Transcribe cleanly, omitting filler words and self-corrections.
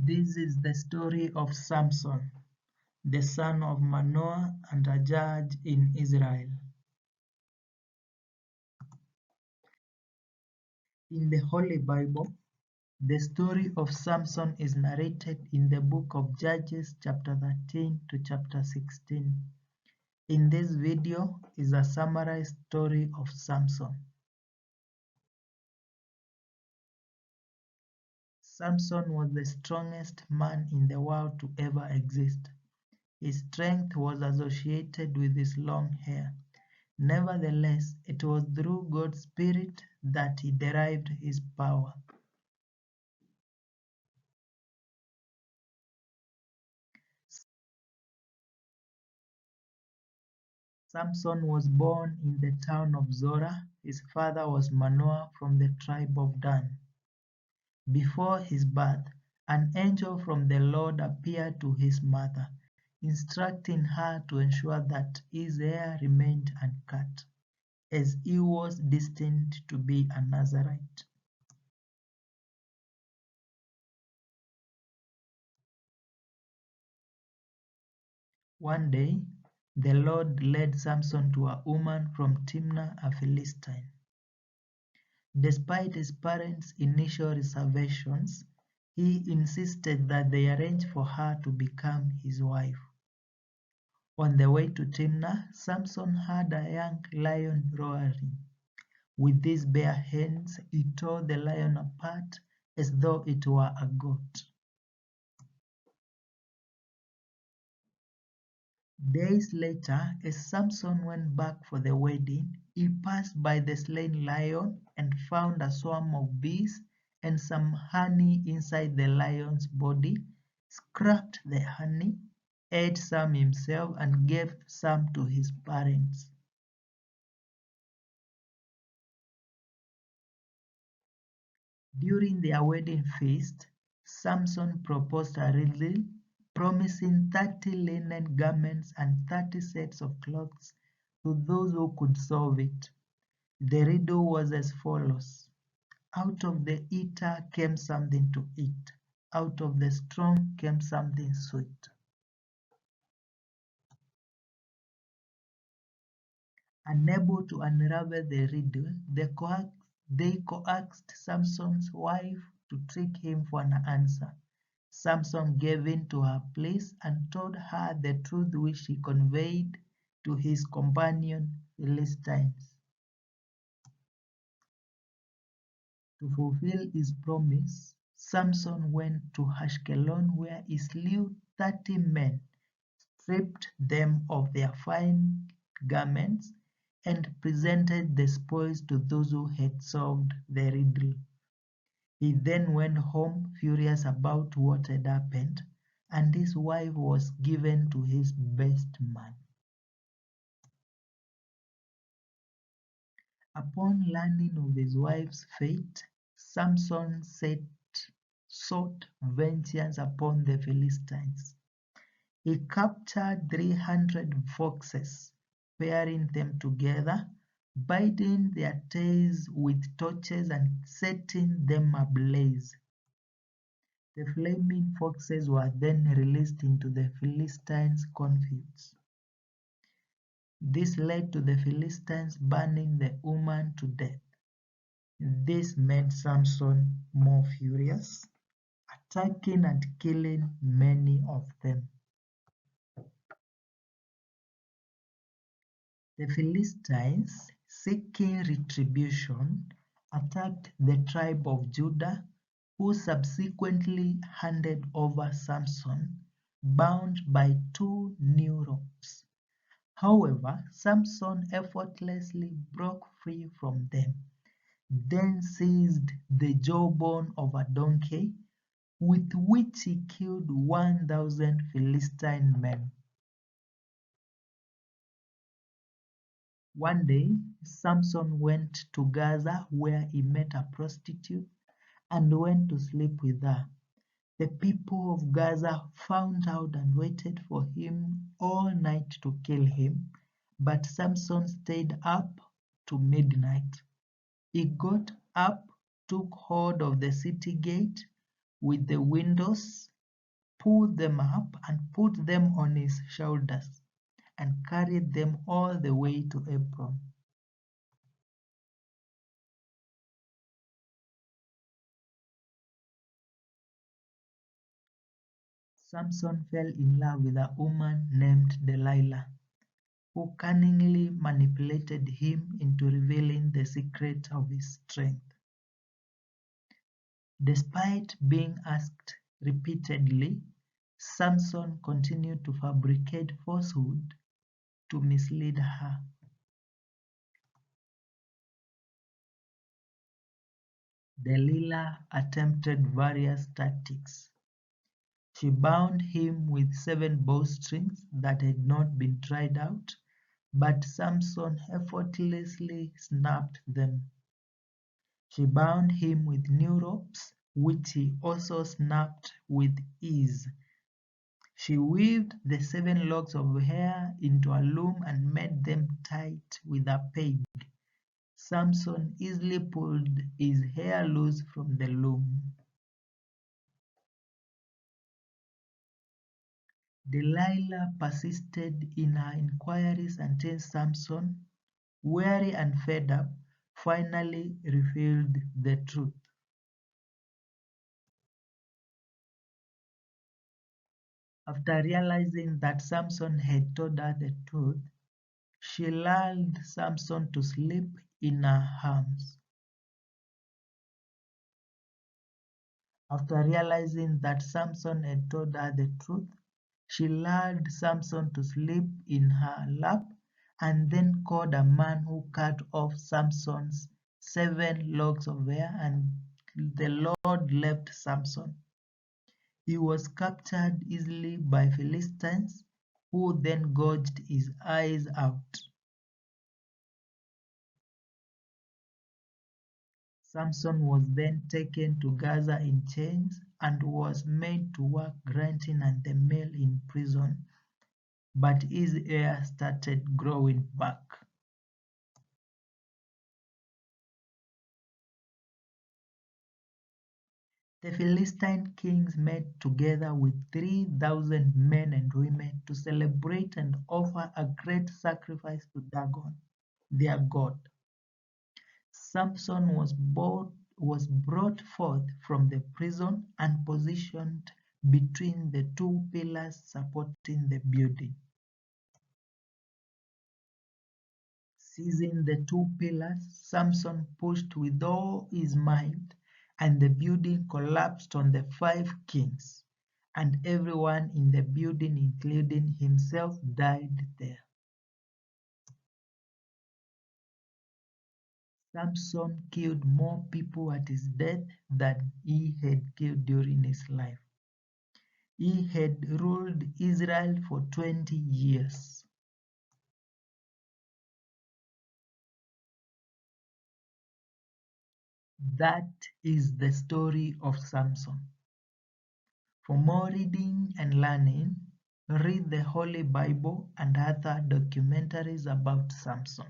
This is the story of Samson, the son of Manoah and a judge in Israel. In the Holy Bible, the story of Samson is narrated in the book of Judges chapter 13 to chapter 16. In this video is a summarized story of Samson. Samson was the strongest man in the world to ever exist. His strength was associated with his long hair. Nevertheless, it was through God's Spirit that he derived his power. Samson was born in the town of Zorah. His father was Manoah from the tribe of Dan. Before his birth, an angel from the Lord appeared to his mother, instructing her to ensure that his hair remained uncut, as he was destined to be a Nazarite. One day, the Lord led Samson to a woman from Timnah, a Philistine. Despite his parents' initial reservations, he insisted that they arrange for her to become his wife. On the way to Timnah, Samson heard a young lion roaring. With his bare hands, he tore the lion apart as though it were a goat. Days later, as Samson went back for the wedding, he passed by the slain lion and found a swarm of bees and some honey inside the lion's body, scraped the honey, ate some himself, and gave some to his parents. During their wedding feast, Samson proposed a riddle, promising 30 linen garments and 30 sets of clothes to those who could solve it. The riddle was as follows: out of the eater came something to eat, out of the strong came something sweet. Unable to unravel the riddle, they coaxed Samson's wife to trick him for an answer. Samson gave in to her pleas and told her the truth which he conveyed to his companion Philistines. To fulfill his promise, Samson went to Ashkelon where he slew 30 men, stripped them of their fine garments, and presented the spoils to those who had solved the riddle. He then went home furious about what had happened, and his wife was given to his best man. Upon learning of his wife's fate, Samson sought vengeance upon the Philistines. He captured 300 foxes, pairing them together, biting their tails with torches and setting them ablaze. The flaming foxes were then released into the Philistines' cornfields. This led to the Philistines burning the woman to death. This made Samson more furious, attacking and killing many of them. The Philistines, seeking retribution, attacked the tribe of Judah, who subsequently handed over Samson, bound by 2 new ropes. However, Samson effortlessly broke free from them, then seized the jawbone of a donkey, with which he killed 1,000 Philistine men. One day, Samson went to Gaza where he met a prostitute and went to sleep with her. The people of Gaza found out and waited for him all night to kill him, but Samson stayed up to midnight. He got up, took hold of the city gate, with the windows, pulled them up and put them on his shoulders, and carried them all the way to Hebron. Samson fell in love with a woman named Delilah, who cunningly manipulated him into revealing the secret of his strength. Despite being asked repeatedly, Samson continued to fabricate falsehood to mislead her. Delilah attempted various tactics. She bound him with 7 bowstrings that had not been tried out, but Samson effortlessly snapped them. She bound him with new ropes, which he also snapped with ease. She weaved the 7 locks of hair into a loom and made them tight with a peg. Samson easily pulled his hair loose from the loom. Delilah persisted in her inquiries until Samson, weary and fed up, finally revealed the truth. After realizing that Samson had told her the truth, she lulled Samson to sleep in her arms. After realizing that Samson had told her the truth, she lulled Samson to sleep in her lap and then called a man who cut off Samson's 7 locks of hair, and the Lord left Samson. He was captured easily by Philistines, who then gouged his eyes out. Samson was then taken to Gaza in chains and was made to work grinding at the mill in prison, but his hair started growing back. The Philistine kings met together with 3,000 men and women to celebrate and offer a great sacrifice to Dagon, their god. Samson was brought forth from the prison and positioned between the 2 pillars supporting the building. Seizing the 2 pillars, Samson pushed with all his might, and the building collapsed on the 5 kings, and everyone in the building, including himself, died there. Samson killed more people at his death than he had killed during his life. He had ruled Israel for 20 years. That is the story of Samson. For more reading and learning, read the Holy Bible and other documentaries about Samson.